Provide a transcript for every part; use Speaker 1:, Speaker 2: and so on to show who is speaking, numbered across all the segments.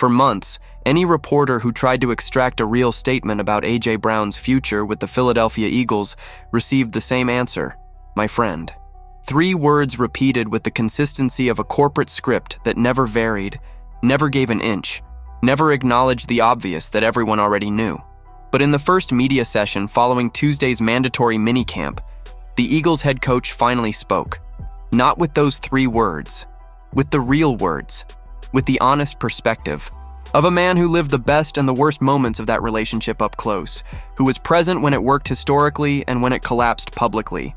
Speaker 1: For months, any reporter who tried to extract a real statement about A.J. Brown's future with the Philadelphia Eagles received the same answer: my friend. 3 words repeated with the consistency of a corporate script that never varied, never gave an inch, never acknowledged the obvious that everyone already knew. But in the first media session following Tuesday's mandatory minicamp, the Eagles head coach finally spoke. Not with those 3 words, with the real words, with the honest perspective of a man who lived the best and the worst moments of that relationship up close, who was present when it worked historically and when it collapsed publicly.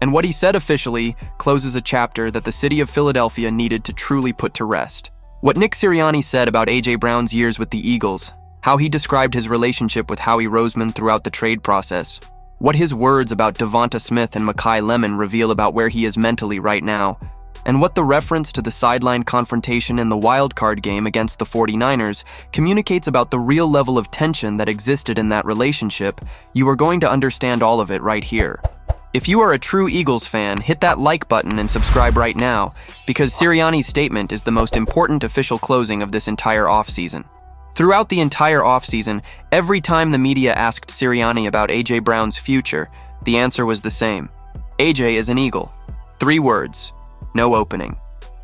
Speaker 1: And what he said officially closes a chapter that the city of Philadelphia needed to truly put to rest. What Nick Sirianni said about A.J. Brown's years with the Eagles, how he described his relationship with Howie Roseman throughout the trade process, what his words about Devonta Smith and Mekhi Lemon reveal about where he is mentally right now, and what the reference to the sideline confrontation in the wildcard game against the 49ers communicates about the real level of tension that existed in that relationship, you are going to understand all of it right here. If you are a true Eagles fan, hit that like button and subscribe right now, because Sirianni's statement is the most important official closing of this entire offseason. Throughout the entire offseason, every time the media asked Sirianni about A.J. Brown's future, the answer was the same. A.J. is an Eagle. 3 words. No opening.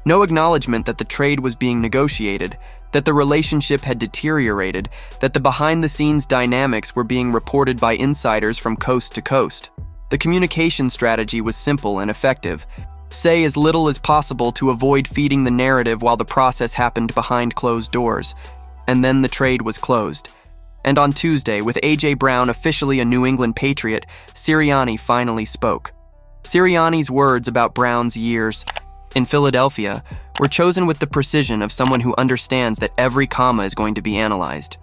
Speaker 1: No acknowledgement that the trade was being negotiated, that the relationship had deteriorated, that the behind-the-scenes dynamics were being reported by insiders from coast to coast. The communication strategy was simple and effective. Say as little as possible to avoid feeding the narrative while the process happened behind closed doors. And then the trade was closed. And on Tuesday, with A.J. Brown officially a New England Patriot, Sirianni finally spoke. Sirianni's words about Brown's years in Philadelphia were chosen with the precision of someone who understands that every comma is going to be analyzed.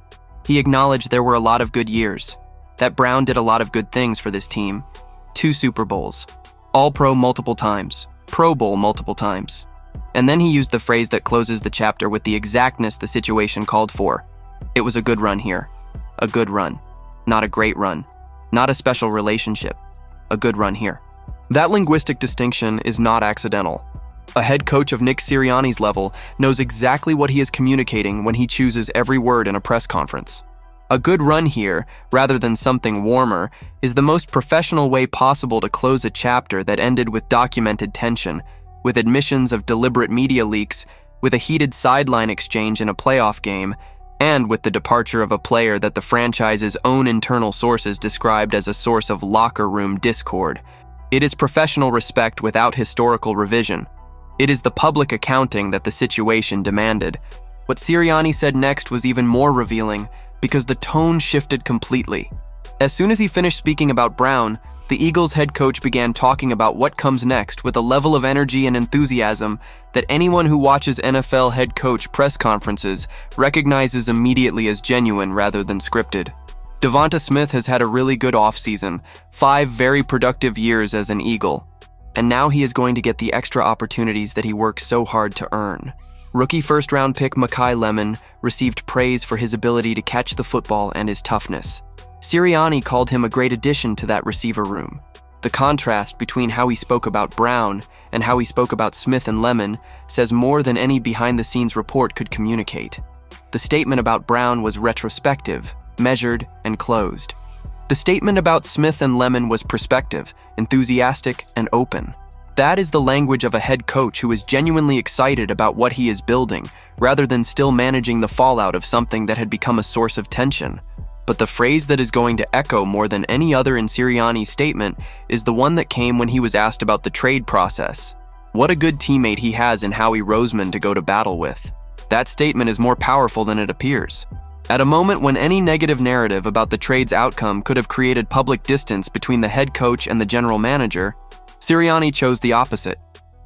Speaker 1: He acknowledged there were a lot of good years, that Brown did a lot of good things for this team. 2 Super Bowls, All-Pro multiple times, Pro Bowl multiple times. And then he used the phrase that closes the chapter with the exactness the situation called for. It was a good run here. A good run. Not a great run. Not a special relationship. A good run here. That linguistic distinction is not accidental. A head coach of Nick Sirianni's level knows exactly what he is communicating when he chooses every word in a press conference. A good run here, rather than something warmer, is the most professional way possible to close a chapter that ended with documented tension, with admissions of deliberate media leaks, with a heated sideline exchange in a playoff game, and with the departure of a player that the franchise's own internal sources described as a source of locker room discord. It is professional respect without historical revision. It is the public accounting that the situation demanded. What Sirianni said next was even more revealing, because the tone shifted completely. As soon as he finished speaking about Brown, the Eagles head coach began talking about what comes next with a level of energy and enthusiasm that anyone who watches NFL head coach press conferences recognizes immediately as genuine rather than scripted. Devonta Smith has had a really good offseason, 5 very productive years as an Eagle, and now he is going to get the extra opportunities that he worked so hard to earn. Rookie first-round pick Mekhi Lemon received praise for his ability to catch the football and his toughness. Sirianni called him a great addition to that receiver room. The contrast between how he spoke about Brown and how he spoke about Smith and Lemon says more than any behind-the-scenes report could communicate. The statement about Brown was retrospective, measured, and closed. The statement about Smith and Lemon was perspective, enthusiastic, and open. That is the language of a head coach who is genuinely excited about what he is building, rather than still managing the fallout of something that had become a source of tension. But the phrase that is going to echo more than any other in Sirianni's statement is the one that came when he was asked about the trade process. What a good teammate he has in Howie Roseman to go to battle with. That statement is more powerful than it appears. At a moment when any negative narrative about the trade's outcome could have created public distance between the head coach and the general manager, Sirianni chose the opposite.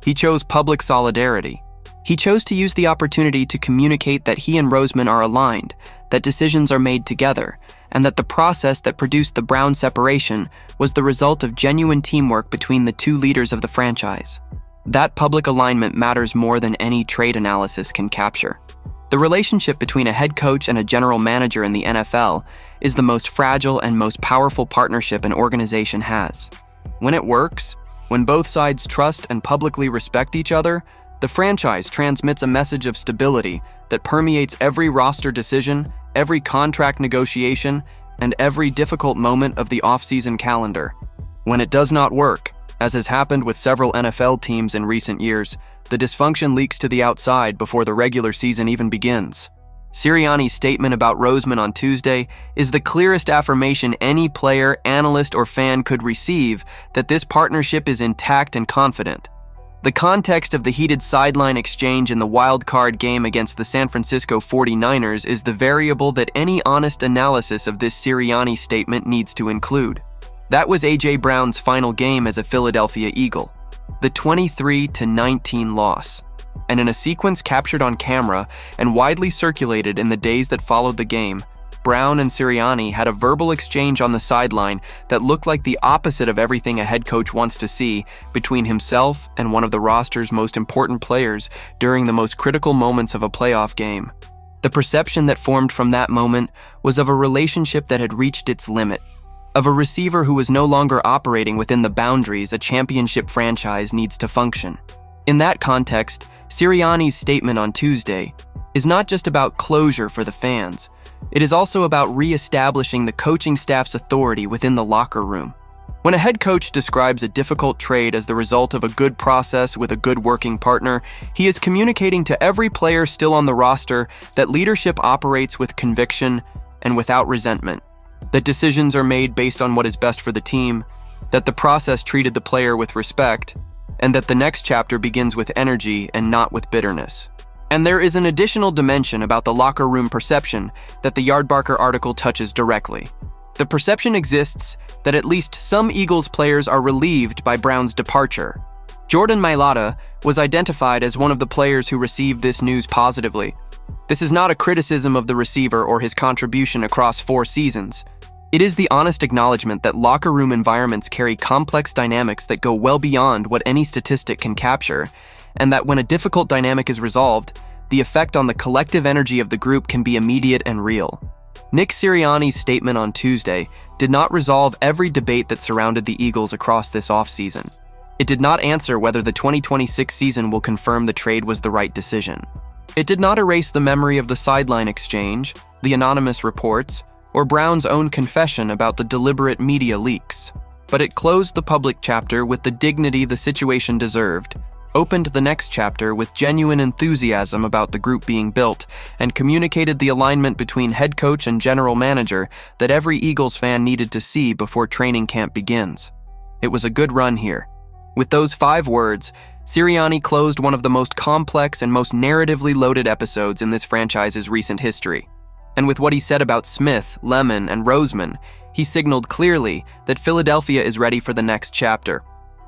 Speaker 1: He chose public solidarity. He chose to use the opportunity to communicate that he and Roseman are aligned, that decisions are made together, and that the process that produced the Brown separation was the result of genuine teamwork between the 2 leaders of the franchise. That public alignment matters more than any trade analysis can capture. The relationship between a head coach and a general manager in the NFL is the most fragile and most powerful partnership an organization has. When it works, when both sides trust and publicly respect each other, The franchise transmits a message of stability that permeates every roster decision, every contract negotiation, and every difficult moment of the offseason calendar. When it does not work, as has happened with several NFL teams in recent years, the dysfunction leaks to the outside before the regular season even begins. Sirianni's statement about Roseman on Tuesday is the clearest affirmation any player, analyst, or fan could receive that this partnership is intact and confident. The context of the heated sideline exchange in the wild card game against the San Francisco 49ers is the variable that any honest analysis of this Sirianni statement needs to include. That was A.J. Brown's final game as a Philadelphia Eagle, the 23-19 loss. And in a sequence captured on camera and widely circulated in the days that followed the game, Brown and Sirianni had a verbal exchange on the sideline that looked like the opposite of everything a head coach wants to see between himself and one of the roster's most important players during the most critical moments of a playoff game. The perception that formed from that moment was of a relationship that had reached its limit, of a receiver who was no longer operating within the boundaries a championship franchise needs to function. In that context, Sirianni's statement on Tuesday is not just about closure for the fans. It is also about re-establishing the coaching staff's authority within the locker room. When a head coach describes a difficult trade as the result of a good process with a good working partner, he is communicating to every player still on the roster that leadership operates with conviction and without resentment, that decisions are made based on what is best for the team, that the process treated the player with respect, and that the next chapter begins with energy and not with bitterness. And there is an additional dimension about the locker room perception that the Yardbarker article touches directly. The perception exists that at least some Eagles players are relieved by Brown's departure. Jordan Mailata was identified as one of the players who received this news positively. This is not a criticism of the receiver or his contribution across 4 seasons. It is the honest acknowledgement that locker room environments carry complex dynamics that go well beyond what any statistic can capture, and that when a difficult dynamic is resolved, the effect on the collective energy of the group can be immediate and real. Nick Sirianni's statement on Tuesday did not resolve every debate that surrounded the Eagles across this offseason. It did not answer whether the 2026 season will confirm the trade was the right decision. It did not erase the memory of the sideline exchange, the anonymous reports, or Brown's own confession about the deliberate media leaks. But it closed the public chapter with the dignity the situation deserved, opened the next chapter with genuine enthusiasm about the group being built, and communicated the alignment between head coach and general manager that every Eagles fan needed to see before training camp begins. It was a good run here. With those 5 words, Sirianni closed one of the most complex and most narratively loaded episodes in this franchise's recent history. And with what he said about Smith, Lemon, and Roseman, he signaled clearly that Philadelphia is ready for the next chapter.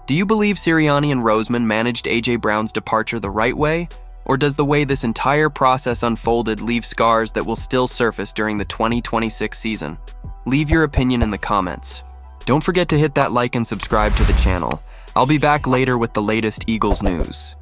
Speaker 1: Do you believe Sirianni and Roseman managed A.J. Brown's departure the right way? Or does the way this entire process unfolded leave scars that will still surface during the 2026 season? Leave your opinion in the comments. Don't forget to hit that like and subscribe to the channel. I'll be back later with the latest Eagles news.